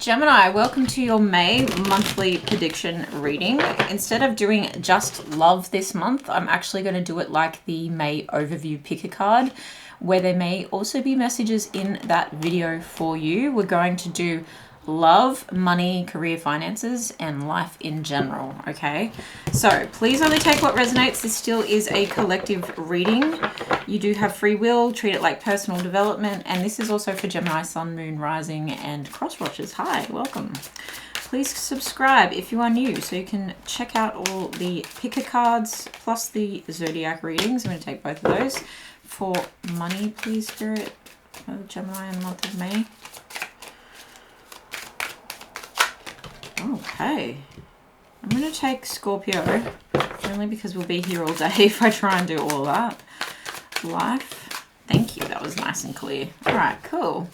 Gemini, welcome to your May monthly prediction reading. Instead of doing just love this month, I'm actually going to do it like the May overview pick a card, where there may also be messages in that video for you. We're going to do love, money, career, finances, and life in general, okay? So please only take what resonates. This still is a collective reading. You do have free will. Treat it like personal development. And this is also for Gemini, Sun, Moon, Rising, and Cross Watchers. Hi, welcome. Please subscribe if you are new so you can check out all the picker cards plus the zodiac readings. I'm going to take both of those. For money, please, Spirit, for Gemini in the month of May. Okay, I'm going to take Scorpio, only because we'll be here all day if I try and do all that. Life, thank you, that was nice and clear. All right, cool.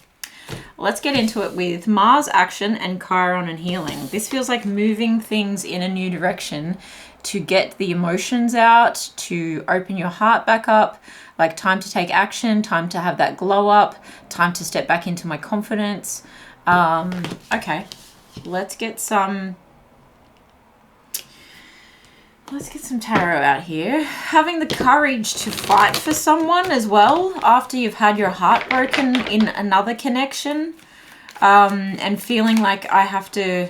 Let's get into it with Mars action and Chiron and healing. This feels like moving things in a new direction to get the emotions out, to open your heart back up, like time to take action, time to have that glow up, time to step back into my confidence. Okay. Let's get some tarot out here. Having the courage to fight for someone as well after you've had your heart broken in another connection, and feeling like I have to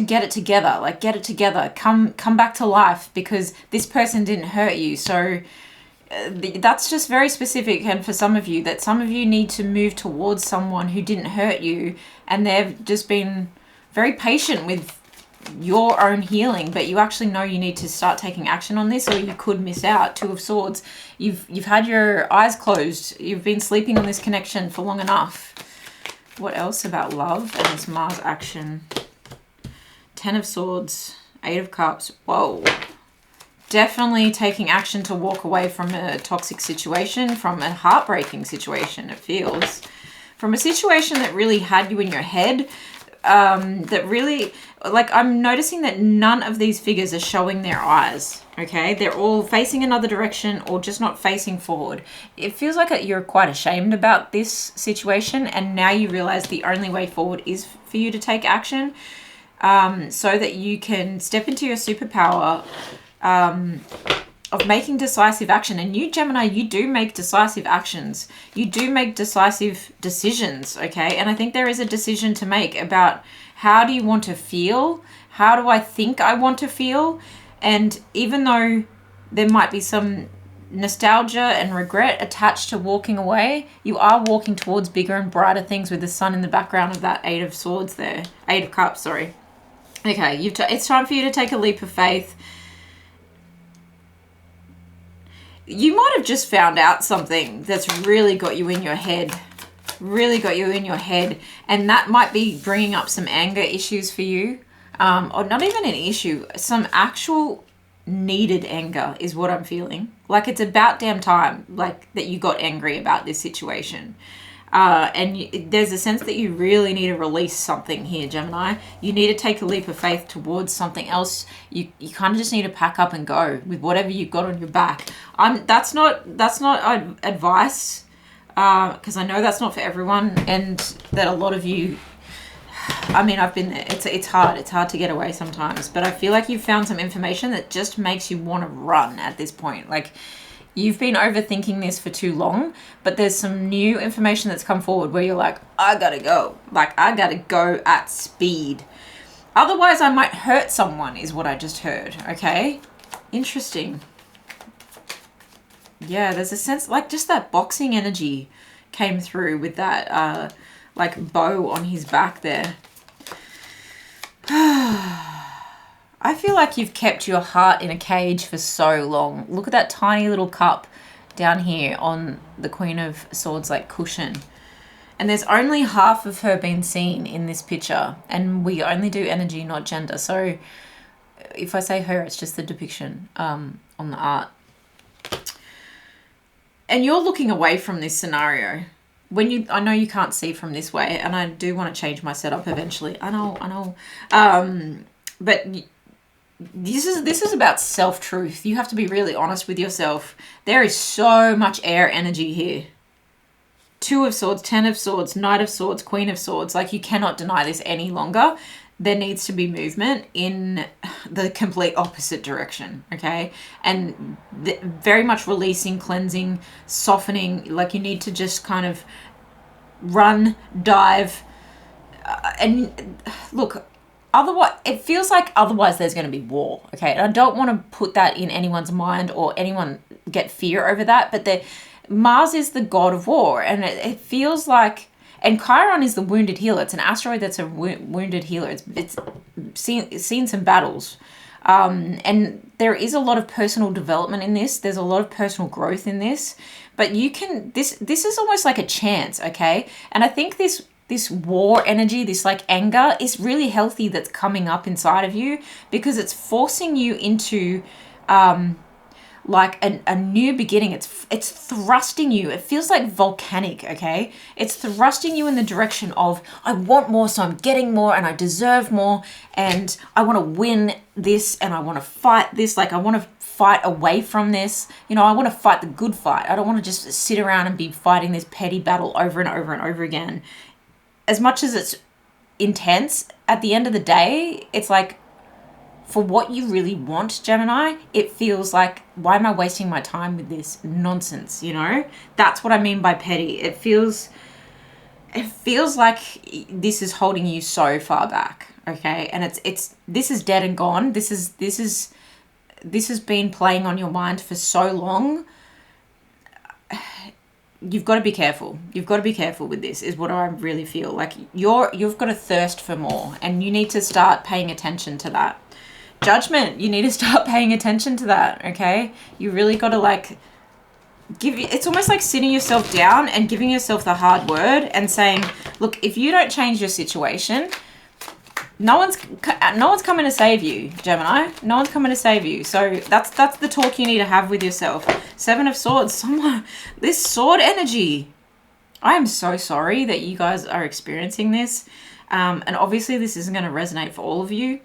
get it together, come back to life because this person didn't hurt you. So that's just very specific, and for some of you need to move towards someone who didn't hurt you, and they've just been very patient with your own healing, but you actually know you need to start taking action on this or you could miss out. Two of Swords, you've had your eyes closed, you've been sleeping on this connection for long enough. What else about love and this Mars action? Ten of Swords, Eight of Cups. Whoa. Definitely taking action to walk away from a toxic situation, from a heartbreaking situation, it feels. From a situation that really had you in your head, that really, like, I'm noticing that none of these figures are showing their eyes, okay? They're all facing another direction or just not facing forward. It feels like you're quite ashamed about this situation, and now you realize the only way forward is for you to take action, so that you can step into your superpower of making decisive action. And you, Gemini, you do make decisive actions. You do make decisive decisions, okay? And I think there is a decision to make about how do you want to feel? How do I think I want to feel? And even though there might be some nostalgia and regret attached to walking away, you are walking towards bigger and brighter things with the sun in the background of that Eight of Swords there. Eight of Cups, sorry. Okay, it's time for you to take a leap of faith. You might have just found out something that's really got you in your head. And that might be bringing up some anger issues for you. Or not even an issue. Some actual needed anger is what I'm feeling. Like it's about damn time, like, that you got angry about this situation. And there's a sense that you really need to release something here, Gemini. You need to take a leap of faith towards something else. You kind of just need to pack up and go with whatever you've got on your back. That's not advice, because I know that's not for everyone, and that a lot of you, I mean, I've been there. It's hard to get away sometimes, but I feel like you've found some information that just makes you want to run at this point. Like, you've been overthinking this for too long, but there's some new information that's come forward where you're like, I gotta go. Like, I gotta go at speed. Otherwise, I might hurt someone, is what I just heard, okay? Interesting. Yeah, there's a sense, like, just that boxing energy came through with that, like, bow on his back there. I feel like you've kept your heart in a cage for so long. Look at that tiny little cup down here on the Queen of Swords, like, cushion. And there's only half of her being seen in this picture. And we only do energy, not gender. So if I say her, it's just the depiction on the art. And you're looking away from this scenario. I know you can't see from this way, and I do want to change my setup eventually. I know. But this is about self-truth. You have to be really honest with yourself. There is so much air energy here. Two of Swords, Ten of Swords, Knight of Swords, Queen of Swords. Like, you cannot deny this any longer. There needs to be movement in the complete opposite direction, okay? And very much releasing, cleansing, softening. Like, you need to just kind of run, dive, and look, otherwise, it feels like otherwise there's going to be war, okay? And I don't want to put that in anyone's mind or anyone get fear over that, but Mars is the god of war, and it feels like, and Chiron is the wounded healer. It's an asteroid that's a wounded healer. It's seen some battles. And there is a lot of personal development in this. There's a lot of personal growth in this. But this is almost like a chance, okay? And I think this war energy, this like anger is really healthy that's coming up inside of you, because it's forcing you into like a new beginning. It's thrusting you. It feels like volcanic, okay? It's thrusting you in the direction of, I want more, so I'm getting more, and I deserve more, and I want to win this, and I want to fight this. Like, I want to fight away from this. You know, I want to fight the good fight. I don't want to just sit around and be fighting this petty battle over and over and over again. As much as it's intense, at the end of the day, it's like, for what you really want, Gemini, it feels like, why am I wasting my time with this nonsense, you know? That's what I mean by petty. It feels like this is holding you so far back, okay? And this is dead and gone. This has been playing on your mind for so long. You've got to be careful. You've got to be careful with this, is what I really feel. Like, you've got a thirst for more, and you need to start paying attention to that. Judgment, you need to start paying attention to that, okay? You really got to, like, it's almost like sitting yourself down and giving yourself the hard word and saying, look, if you don't change your situation, no one's coming to save you, Gemini. No one's coming to save you. So that's the talk you need to have with yourself. Seven of Swords, this sword energy. I am so sorry that you guys are experiencing this. And obviously this isn't going to resonate for all of you.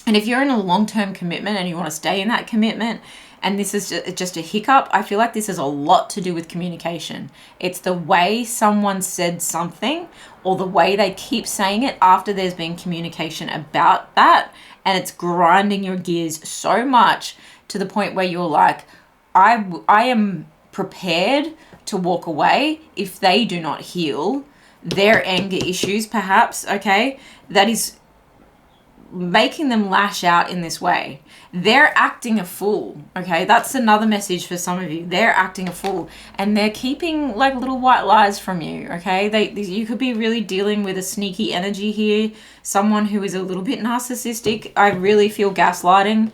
And if you're in a long-term commitment and you want to stay in that commitment, and this is just a hiccup, I feel like this has a lot to do with communication. It's the way someone said something, or the way they keep saying it after there's been communication about that, and it's grinding your gears so much to the point where you're like, I am prepared to walk away if they do not heal their anger issues, perhaps, okay? That is making them lash out in this way. They're acting a fool, okay? That's another message for some of you. They're acting a fool, and they're keeping like little white lies from you, okay? You could be really dealing with a sneaky energy here, someone who is a little bit narcissistic. I really feel gaslighting,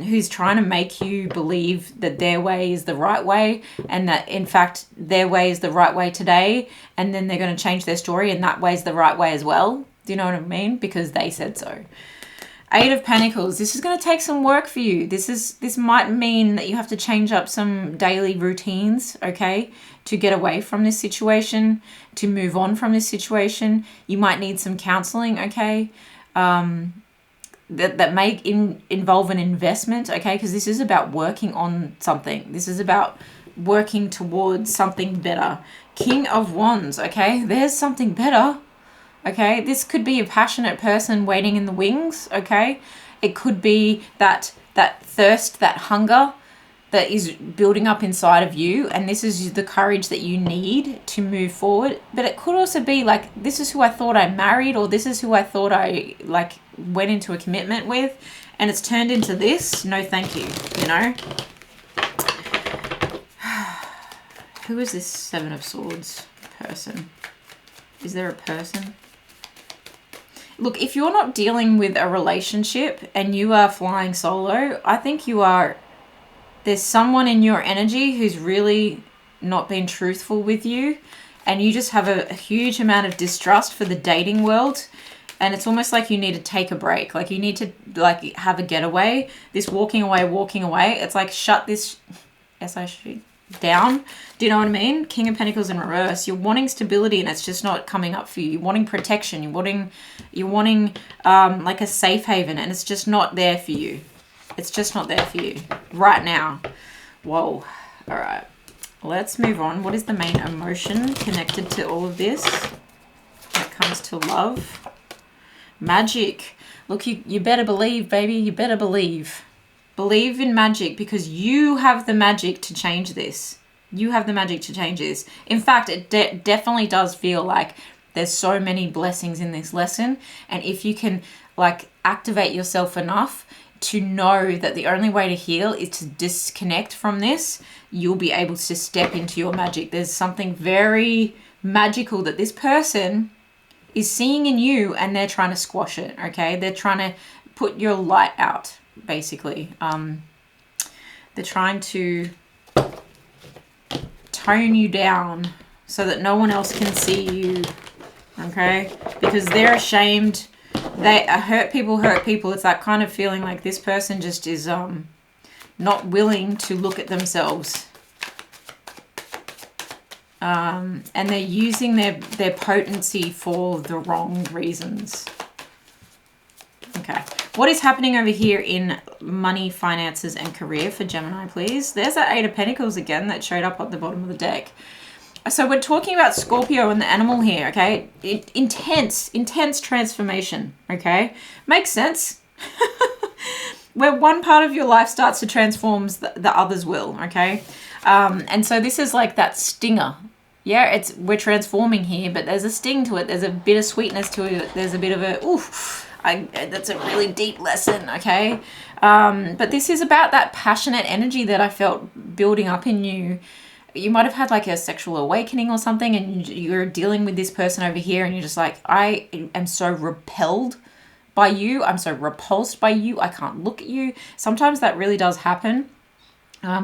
who's trying to make you believe that their way is the right way, and that in fact their way is the right way today, and then they're going to change their story and that way is the right way as well. Do you know what I mean? Because they said so. Eight of Pentacles. This is going to take some work for you. This might mean that you have to change up some daily routines, okay, to get away from this situation, to move on from this situation. You might need some counseling, okay, that may involve an investment, okay, because this is about working on something. This is about working towards something better. King of Wands, okay, there's something better. Okay, this could be a passionate person waiting in the wings, okay? It could be that thirst, that hunger that is building up inside of you, and this is the courage that you need to move forward. But it could also be like, this is who I thought I married, or this is who I thought I like went into a commitment with, and it's turned into this. No thank you, you know? Who is this Seven of Swords person? Is there a person? Look, if you're not dealing with a relationship and you are flying solo, I think there's someone in your energy who's really not been truthful with you, and you just have a huge amount of distrust for the dating world, and it's almost like you need to take a break. Like, you need to like have a getaway. This walking away, it's like, shut this down. Do you know what I mean? King of Pentacles in reverse. You're wanting stability and it's just not coming up for you. You're wanting protection. You're wanting like a safe haven, and it's just not there for you. It's just not there for you right now. Whoa. All right. let's move on. What is the main emotion connected to all of this when it comes to love? Magic. Look, you better believe, baby. You better believe. Believe in magic, because you have the magic to change this. You have the magic to change this. In fact, it definitely does feel like there's so many blessings in this lesson. And if you can like activate yourself enough to know that the only way to heal is to disconnect from this, you'll be able to step into your magic. There's something very magical that this person is seeing in you, and they're trying to squash it, okay? They're trying to put your light out, basically. They're trying to tone you down so that no one else can see you, okay? Because they're ashamed. They hurt people. It's that kind of feeling like this person just is not willing to look at themselves. And they're using their potency for the wrong reasons. Okay. What is happening over here in money, finances, and career for Gemini, please? There's that Eight of Pentacles again that showed up at the bottom of the deck. So we're talking about Scorpio and the animal here, okay? Intense transformation, okay? Makes sense. Where one part of your life starts to transform, the others will, okay? And so this is like that stinger. Yeah, we're transforming here, but there's a sting to it. There's a bit of sweetness to it. There's a bit of a, oof, that's a really deep lesson, okay? But this is about that passionate energy that I felt building up in you. You might have had like a sexual awakening or something, and you're dealing with this person over here, and you're just like, I am so repelled by you. I'm so repulsed by you. I can't look at you. Sometimes that really does happen.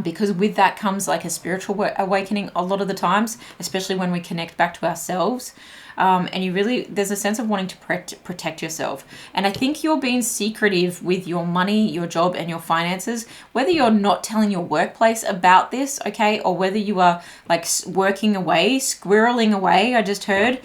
Because with that comes like a spiritual awakening a lot of the times, especially when we connect back to ourselves. And there's a sense of wanting to protect yourself. And I think you're being secretive with your money, your job, and your finances, whether you're not telling your workplace about this, okay, or whether you are like working away, squirreling away, I just heard,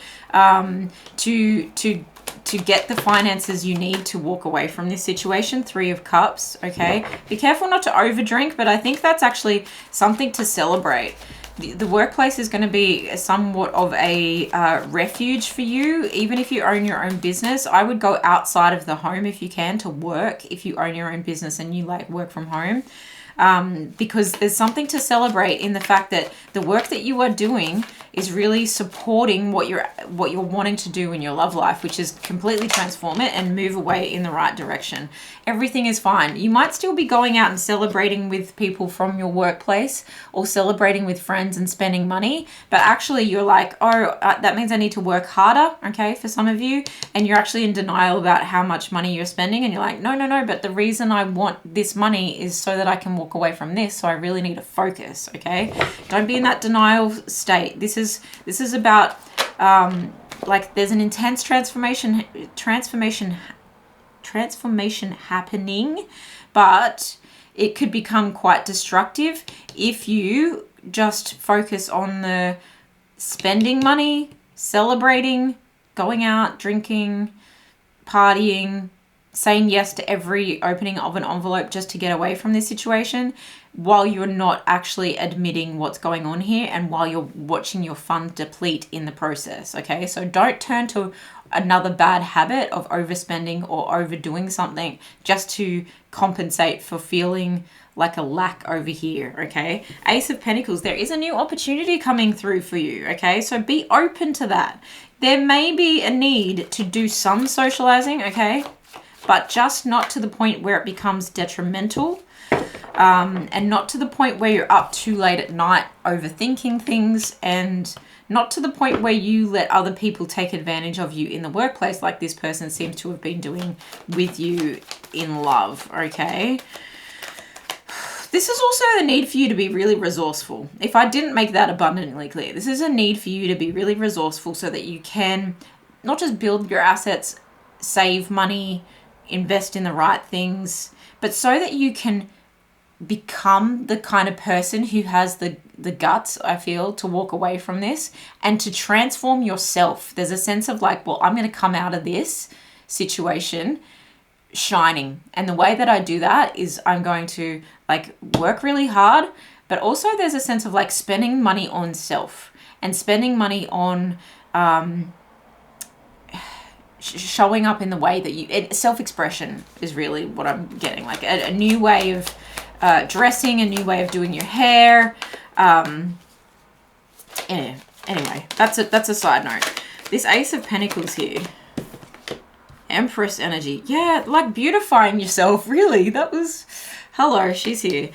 to get the finances you need to walk away from this situation. Three of Cups, okay? Be careful not to overdrink, but I think that's actually something to celebrate. The workplace is going to be somewhat of a refuge for you. Even if you own your own business, I would go outside of the home if you can to work, if you own your own business and you like work from home. Because there's something to celebrate in the fact that the work that you are doing is really supporting what you're wanting to do in your love life, which is completely transform it and move away in the right direction. Everything is fine. You might still be going out and celebrating with people from your workplace or celebrating with friends and spending money, but actually you're like, that means I need to work harder, okay, for some of you, and you're actually in denial about how much money you're spending, and you're like, no, but the reason I want this money is so that I can walk away from this, so I really need to focus, okay? Don't be in that denial state. This is about like there's an intense transformation happening, but it could become quite destructive if you just focus on the spending money, celebrating, going out, drinking, partying, saying yes to every opening of an envelope just to get away from this situation, while you're not actually admitting what's going on here and while you're watching your fund deplete in the process, okay? So don't turn to another bad habit of overspending or overdoing something just to compensate for feeling like a lack over here, okay? Ace of Pentacles, there is a new opportunity coming through for you, okay? So be open to that. There may be a need to do some socializing, okay? But just not to the point where it becomes detrimental, and not to the point where you're up too late at night overthinking things, and not to the point where you let other people take advantage of you in the workplace like this person seems to have been doing with you in love, okay? This is also the need for you to be really resourceful. If I didn't make that abundantly clear, this is a need for you to be really resourceful so that you can not just build your assets, save money, invest in the right things, but so that you can become the kind of person who has the guts, I feel, to walk away from this and to transform yourself. There's a sense of like, well, I'm going to come out of this situation shining. And the way that I do that is I'm going to like work really hard, but also there's a sense of like spending money on self and spending money on showing up in the way that you, self-expression is really what I'm getting, like a new way of dressing, a new way of doing your hair. Yeah, anyway, that's a side note. This Ace of Pentacles here, Empress energy. Yeah, like beautifying yourself, really. That was, hello, she's here.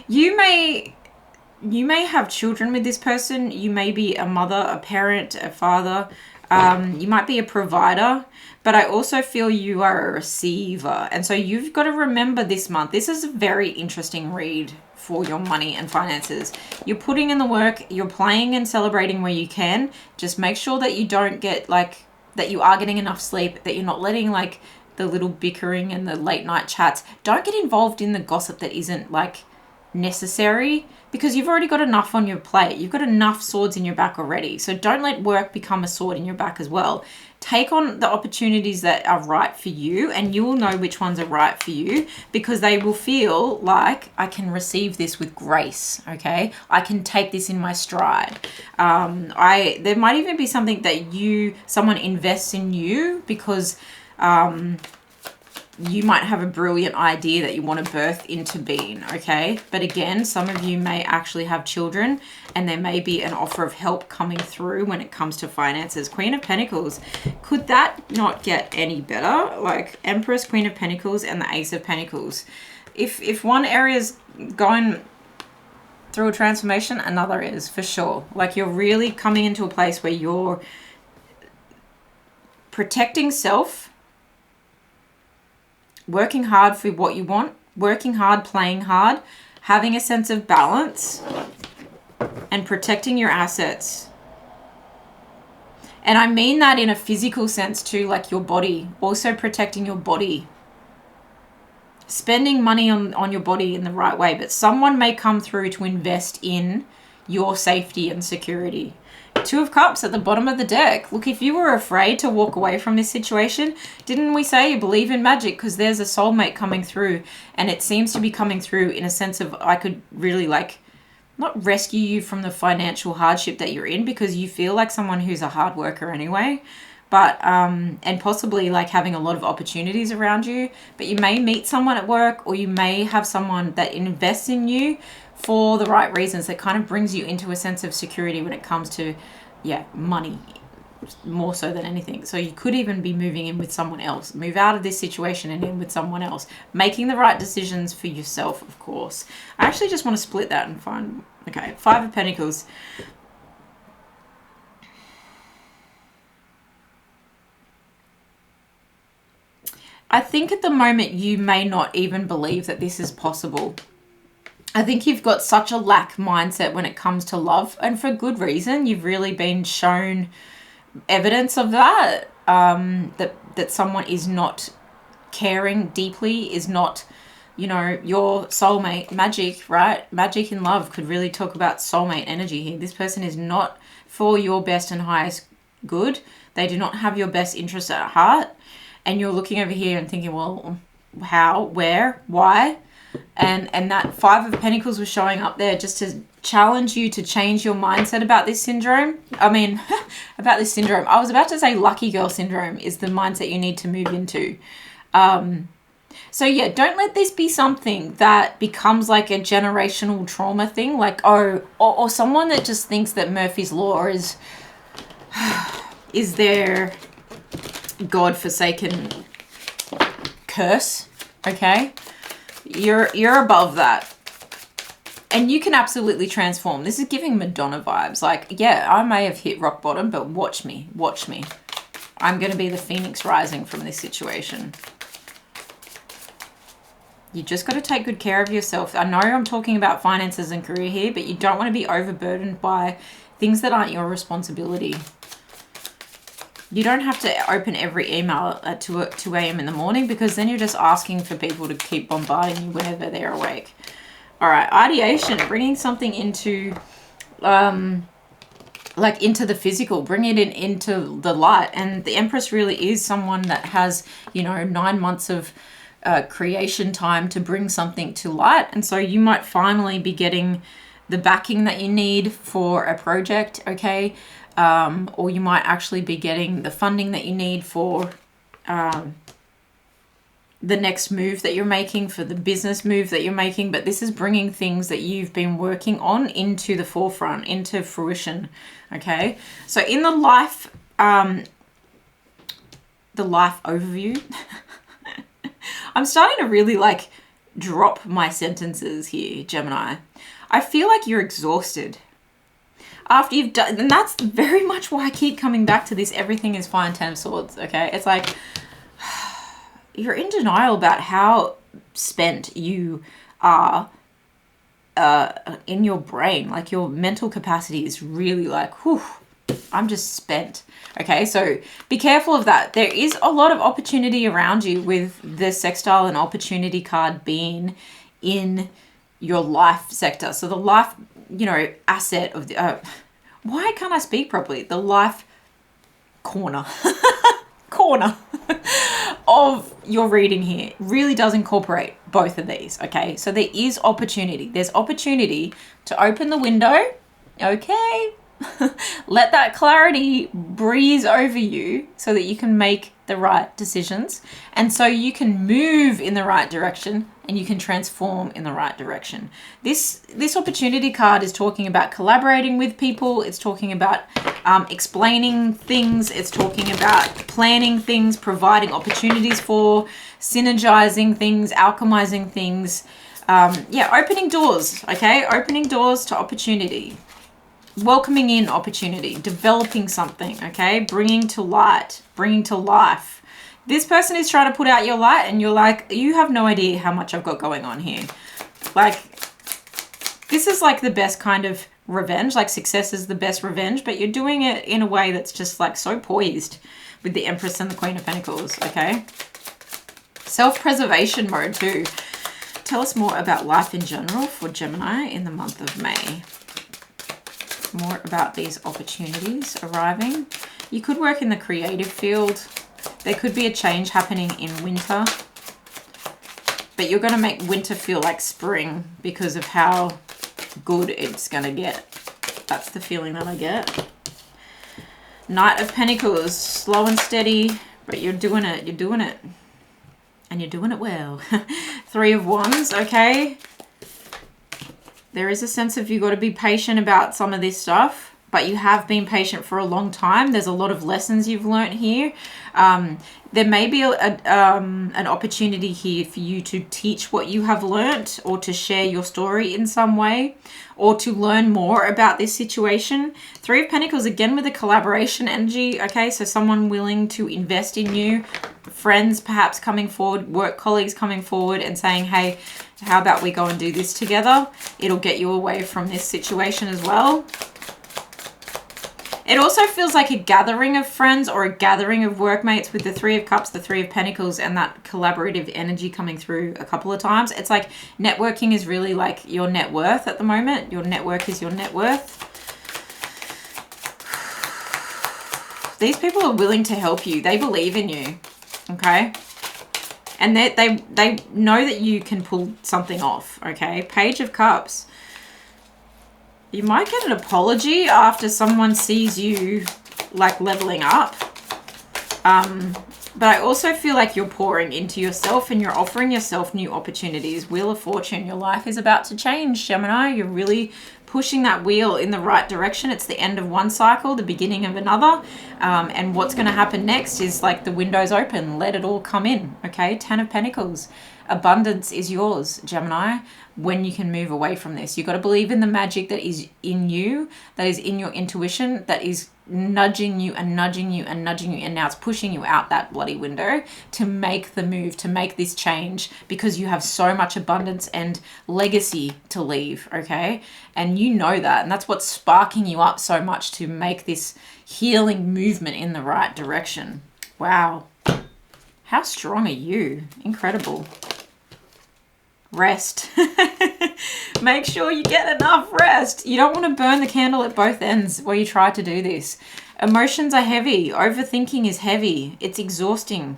You may have children with this person. You may be a mother, a parent, a father. You might be a provider, but I also feel you are a receiver. And so you've got to remember this month, this is a very interesting read for your money and finances. You're putting in the work, you're playing and celebrating where you can. Just make sure that you don't get like, that you are getting enough sleep, that you're not letting like the little bickering and the late night chats. Don't get involved in the gossip that isn't like necessary, because you've already got enough on your plate. You've got enough swords in your back already. So don't let work become a sword in your back as well. Take on the opportunities that are right for you, and you will know which ones are right for you, because they will feel like, I can receive this with grace, okay? I can take this in my stride. There might even be something that someone invests in you because you might have a brilliant idea that you want to birth into being, okay? But again, some of you may actually have children, and there may be an offer of help coming through when it comes to finances. Queen of Pentacles. Could that not get any better? Like Empress, Queen of Pentacles, and the Ace of Pentacles. If one area is going through a transformation, another is, for sure. Like you're really coming into a place where you're protecting self, working hard for what you want, working hard, playing hard, having a sense of balance, and protecting your assets. And I mean that in a physical sense too, like your body, also protecting your body. Spending money on your body in the right way, but someone may come through to invest in your safety and security. Two of Cups at the bottom of the deck. Look, if you were afraid to walk away from this situation, didn't we say you believe in magic? Because there's a soulmate coming through, and it seems to be coming through in a sense of, I could really like, not rescue you from the financial hardship that you're in, because you feel like someone who's a hard worker anyway, but and possibly like having a lot of opportunities around you. But you may meet someone at work, or you may have someone that invests in you for the right reasons, that kind of brings you into a sense of security when it comes to, yeah, money, more so than anything. So you could even be moving in with someone else, move out of this situation and in with someone else, making the right decisions for yourself, of course. I actually just want to split that and find, okay, Five of Pentacles. I think at the moment you may not even believe that this is possible. I think you've got such a lack mindset when it comes to love, and for good reason. You've really been shown evidence of that, that someone is not caring deeply, is not, you know, your soulmate. Magic, right? Magic in love could really talk about soulmate energy here. This person is not for your best and highest good. They do not have your best interest at heart. And you're looking over here and thinking, well, how, where, why? And that Five of Pentacles was showing up there just to challenge you to change your mindset about this syndrome. I mean, about this syndrome. I was about to say lucky girl syndrome is the mindset you need to move into. So yeah, don't let this be something that becomes like a generational trauma thing. Like, oh, or someone that just thinks that Murphy's Law is their God-forsaken curse, okay? You're above that. And you can absolutely transform. This is giving Madonna vibes. Like, yeah, I may have hit rock bottom, but watch me. Watch me. I'm going to be the phoenix rising from this situation. You just got to take good care of yourself. I know I'm talking about finances and career here, but you don't want to be overburdened by things that aren't your responsibility. You don't have to open every email at 2 a.m. in the morning, because then you're just asking for people to keep bombarding you whenever they're awake. All right, ideation, bringing something into, like into the physical, bring it into the light. And the Empress really is someone that has, you know, 9 months of creation time to bring something to light. And so you might finally be getting the backing that you need for a project, okay? Or you might actually be getting the funding that you need for the next move that you're making, for the business move that you're making. But this is bringing things that you've been working on into the forefront, into fruition, okay? So in the life overview, I'm starting to really like drop my sentences here, Gemini. I feel like you're exhausted after you've done, and that's very much why I keep coming back to this everything is fine 10 of swords, okay? It's like you're in denial about how spent you are in your brain. Like your mental capacity is really like, whew, I'm just spent. Okay, so be careful of that. There is a lot of opportunity around you with the sextile and opportunity card being in your life sector. So the life, you know, asset of the, why can't I speak properly? The life corner of your reading here really does incorporate both of these, okay? So there is opportunity. There's opportunity to open the window, okay? Let that clarity breeze over you so that you can make the right decisions, and so you can move in the right direction and you can transform in the right direction. This opportunity card is talking about collaborating with people. It's talking about explaining things. It's talking about planning things, providing opportunities for, synergizing things, alchemizing things. Yeah, opening doors, okay? Opening doors to opportunity. Welcoming in opportunity, developing something, okay? Bringing to light, bringing to life. This person is trying to put out your light and you're like, you have no idea how much I've got going on here. Like, this is like the best kind of revenge. Like, success is the best revenge, but you're doing it in a way that's just like so poised with the Empress and the Queen of Pentacles, okay? Self-preservation mode too. Tell us more about life in general for Gemini in the month of May. More about these opportunities arriving. You could work in the creative field. There could be a change happening in winter, but you're going to make winter feel like spring because of how good it's going to get. That's the feeling that I get. Knight of Pentacles, slow and steady, but you're doing it. You're doing it. And you're doing it well. Three of Wands, okay. There is a sense of you got to be patient about some of this stuff, but you have been patient for a long time. There's a lot of lessons you've learned here. There may be an opportunity here for you to teach what you have learnt, or to share your story in some way, or to learn more about this situation. Three of Pentacles, again with a collaboration energy, okay? So someone willing to invest in you, friends perhaps coming forward, work colleagues coming forward and saying, hey, how about we go and do this together? It'll get you away from this situation as well. It also feels like a gathering of friends or a gathering of workmates with the Three of Cups, the Three of Pentacles, and that collaborative energy coming through a couple of times. It's like networking is really like your net worth at the moment. Your network is your net worth. These people are willing to help you. They believe in you, okay? And they know that you can pull something off, okay? Page of Cups. You might get an apology after someone sees you like leveling up. But I also feel like you're pouring into yourself and you're offering yourself new opportunities. Wheel of Fortune, your life is about to change, Gemini. You're really pushing that wheel in the right direction. It's the end of one cycle, the beginning of another. And what's going to happen next is like the window's open. Let it all come in, okay? 10 of Pentacles. Abundance is yours, Gemini, when you can move away from this. You've got to believe in the magic that is in you, that is in your intuition, that is nudging you and nudging you and nudging you, and now it's pushing you out that bloody window to make the move, to make this change, because you have so much abundance and legacy to leave, okay? And you know that, and that's what's sparking you up so much to make this healing movement in the right direction. Wow. How strong are you? Incredible. Rest. Make sure you get enough rest. You don't want to burn the candle at both ends while you try to do this. Emotions are heavy. Overthinking is heavy. It's exhausting.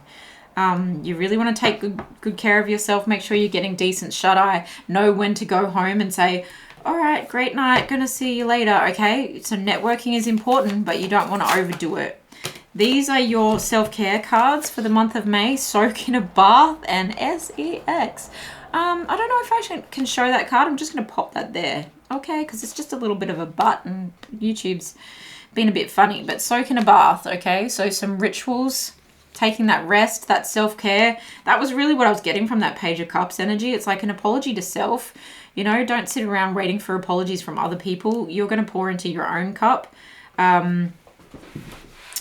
You really want to take good care of yourself. Make sure you're getting decent shut-eye. Know when to go home and say, all right, great night, gonna see you later, okay? So networking is important, but you don't want to overdo it. These are your self-care cards for the month of May. Soak in a bath and SEX. I don't know if I can show that card. I'm just going to pop that there, okay? Because it's just a little bit of a butt and YouTube's been a bit funny. But soak in a bath, okay? So some rituals, taking that rest, that self-care. That was really what I was getting from that Page of Cups energy. It's like an apology to self. You know, don't sit around waiting for apologies from other people. You're going to pour into your own cup.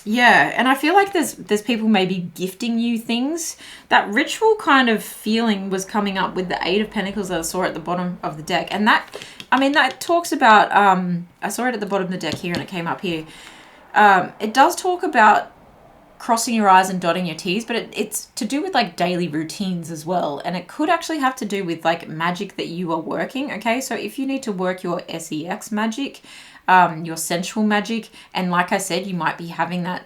Yeah, and I feel like there's people maybe gifting you things. That ritual kind of feeling was coming up with the Eight of Pentacles that I saw at the bottom of the deck. And that, I mean, that talks about, I saw it at the bottom of the deck here and it came up here. It does talk about crossing your I's and dotting your T's, but it's to do with like daily routines as well. And it could actually have to do with like magic that you are working, okay? So if you need to work your SEX magic, your sensual magic, and like I said, you might be having that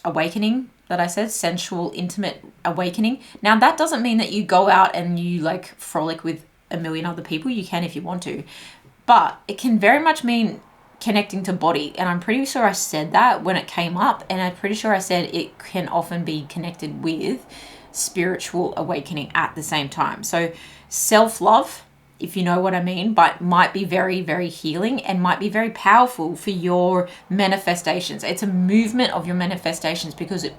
awakening that I said, sensual, intimate awakening. Now, that doesn't mean that you go out and you like frolic with a million other people. You can if you want to, but it can very much mean connecting to body. And I'm pretty sure I said that when it came up, and I'm pretty sure I said it can often be connected with spiritual awakening at the same time. So self-love, if you know what I mean, but might be very, very healing and might be very powerful for your manifestations. It's a movement of your manifestations because it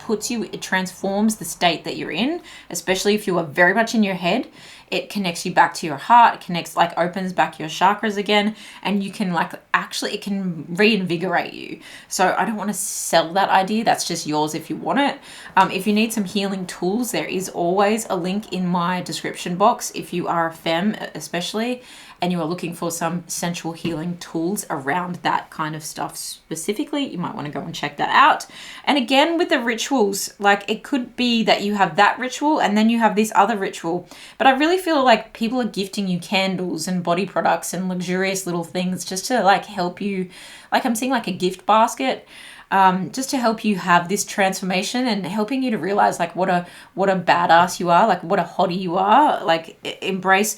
transforms the state that you're in, especially if you are very much in your head. It connects you back to your heart. It connects, like, opens back your chakras again, and you can it can reinvigorate you. So I don't want to sell that idea. That's just yours if you want it. If you need some healing tools, there is always a link in my description box. If you are a femme, especially, and you are looking for some sensual healing tools around that kind of stuff specifically, you might want to go and check that out. And again, with the rituals, like, it could be that you have that ritual and then you have this other ritual. But I really feel like people are gifting you candles and body products and luxurious little things just to like help you. Like, I'm seeing like a gift basket, just to help you have this transformation and helping you to realize like what a badass you are, like what a hottie you are. Like, embrace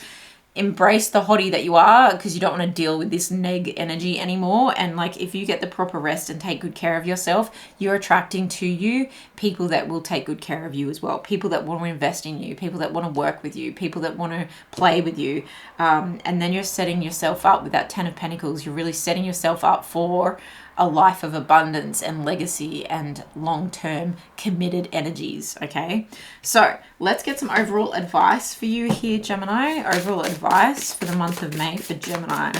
the hottie that you are, because you don't want to deal with this neg energy anymore. And like, if you get the proper rest and take good care of yourself, you're attracting to you people that will take good care of you as well. People that want to invest in you, people that want to work with you, people that want to play with you. And then you're setting yourself up with that 10 of Pentacles. You're really setting yourself up for a life of abundance and legacy and long-term committed energies, okay? So let's get some overall advice for you here, Gemini. Overall advice for the month of May for Gemini.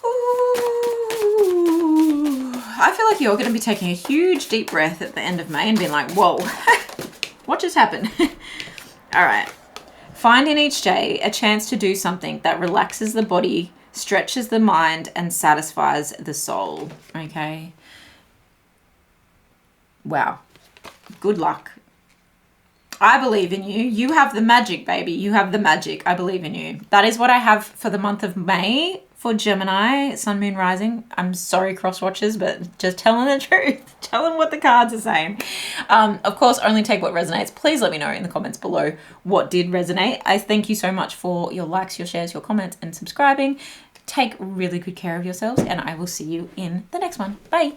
Ooh, I feel like you're going to be taking a huge deep breath at the end of May and being like, whoa, what just happened? All right. Find in each day a chance to do something that relaxes the body, stretches the mind, and satisfies the soul, okay? Wow. Good luck. I believe in you. You have the magic, baby. You have the magic. I believe in you. That is what I have for the month of May for Gemini, Sun, Moon, Rising. I'm sorry, cross-watchers, but just telling the truth. Telling what the cards are saying. Of course, only take what resonates. Please let me know in the comments below what did resonate. I thank you so much for your likes, your shares, your comments, and subscribing. Take really good care of yourselves, and I will see you in the next one. Bye.